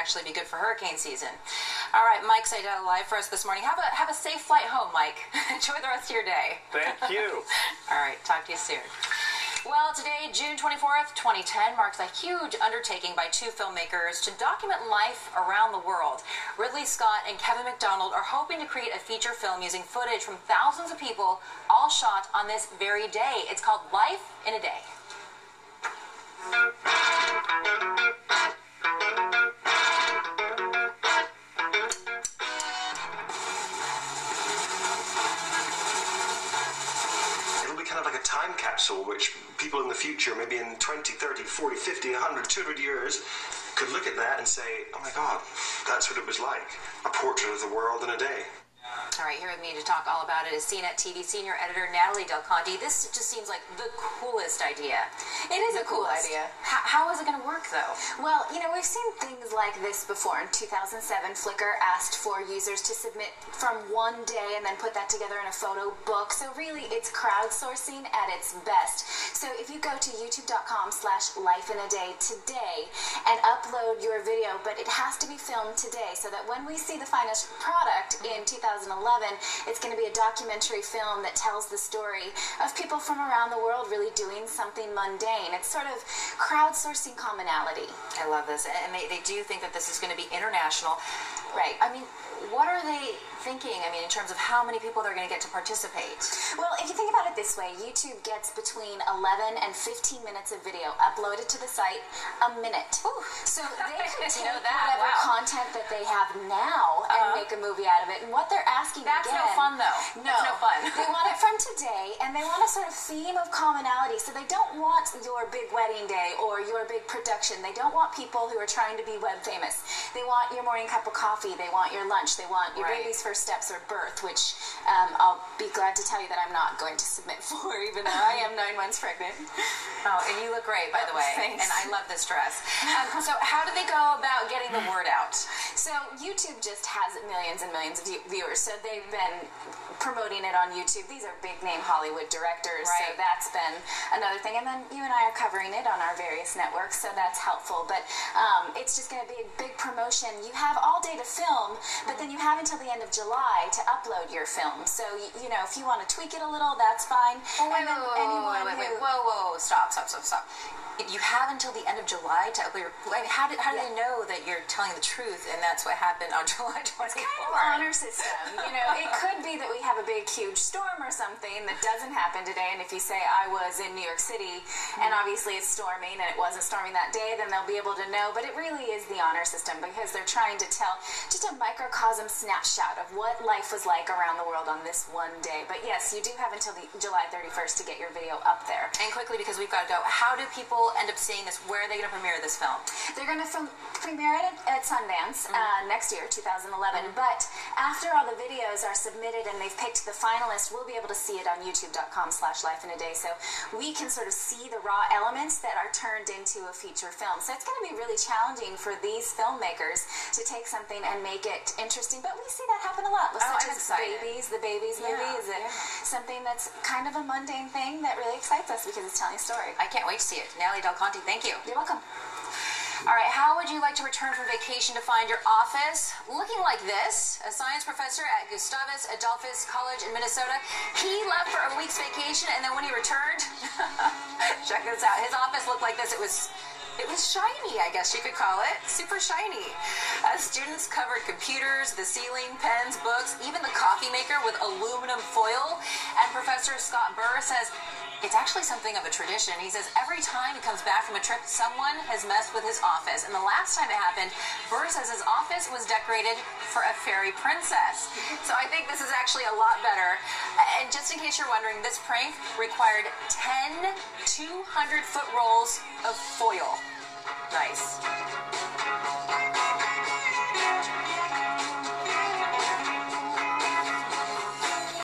actually be good for hurricane season. All right, Mike Seidel live for us this morning. Have a safe flight home, Mike. Enjoy the rest of your day. Thank you. All right, talk to you soon. Well, today, June 24th, 2010, marks a huge undertaking by two filmmakers to document life around the world. Ridley Scott and Kevin McDonald are hoping to create a feature film using footage from thousands of people, all shot on this very day. It's called Life in a Day. Time capsule which people in the future, maybe in 20, 30, 40, 50, 100, 200 years, could look at that and say, oh my God, that's what it was like. A portrait of the world in a day. All right, here with me to talk all about it is CNET TV senior editor Natali Del Conte. This just seems like the coolest idea. It is a cool idea. How is it going to work, though? Well, you know, we've seen things like this before. In 2007, Flickr asked for users to submit from one day and then put that together in a photo book. So really, it's crowdsourcing at its best. So if you go to youtube.com/lifeinaday today and upload your video, but it has to be filmed today so that when we see the finished product in 2011, it's going to be a documentary film that tells the story of people from around the world really doing something mundane. It's sort of crowdsourcing commonality. I love this. And they do think that this is going to be international. Right. I mean, what are they thinking, in terms of how many people they're going to get to participate? Well, if you think about it this way, YouTube gets between 11 and 15 minutes of video uploaded to the site a minute. Ooh. So they can take whatever content that they have now and make a movie out of it. And what they're asking That's again... no fun, though. No. That's no fun. They want it from today, and they want a sort of theme of commonality. So they don't want your big wedding day or your big production. They don't want people who are trying to be web famous. They want your morning cup of coffee. They want your lunch. They want your baby's first steps or birth, which I'll be glad to tell you that I'm not going to submit for, even though I am 9 months pregnant. Oh, and you look great, by the way. Thanks. And I love this dress. So how do they go about getting the word out? So YouTube just has millions and millions of viewers, so they've been promoting it on YouTube. These are big-name Hollywood directors, so that's been another thing. And then you and I are covering it on our various networks, so that's helpful. But it's just going to be a big promotion. You have all day to film, but then you have until the end of July to upload your film. So, you know, if you want to tweak it a little, that's fine. Oh, wait, whoa, stop. You have until the end of July to upload your... How do they know that you're telling the truth and that's what happened on July 24th? It's kind of an honor system. You know, it could be that we have a big, huge storm or something that doesn't happen today, and if you say, I was in New York City, and obviously it's storming, and it wasn't storming that day, then they'll be able to know. But it really is the honor system, because they're trying to tell just a microcosm snapshot of what life was like around the world on this one day. But yes, you do have until the July 31st to get your video up there. And quickly, because we've got to go, how do people end up seeing this? Where are they going to premiere this film? They're going to premiere it at Sundance next year, 2011. But after all the videos are submitted and they've picked the finalists, we'll be able to see it on youtube.com/lifeinaday. So we can sort of see the raw elements that are turned into a feature film. So it's going to be really challenging for these filmmakers to take something and make it interesting. But we see that happen a lot. Such as the Babies movie is something that's kind of a mundane thing that really excites us because it's telling a story. I can't wait to see it. Natali Del Conte, thank you. You're welcome. All right, how would you like to return from vacation to find your office looking like this? A science professor at Gustavus Adolphus College in Minnesota. He left for a week's vacation, and then when he returned, check this out. His office looked like this. It was shiny, I guess you could call it. Super shiny. Students covered computers, the ceiling, pens, books, even the coffee maker with aluminum foil. And Professor Scott Burr says it's actually something of a tradition. He says every time he comes back from a trip, someone has messed with his office. And the last time it happened, Burr says his office was decorated for a fairy princess. So I think this is actually a lot better. And just in case you're wondering, this prank required 10 200-foot rolls of foil. Nice.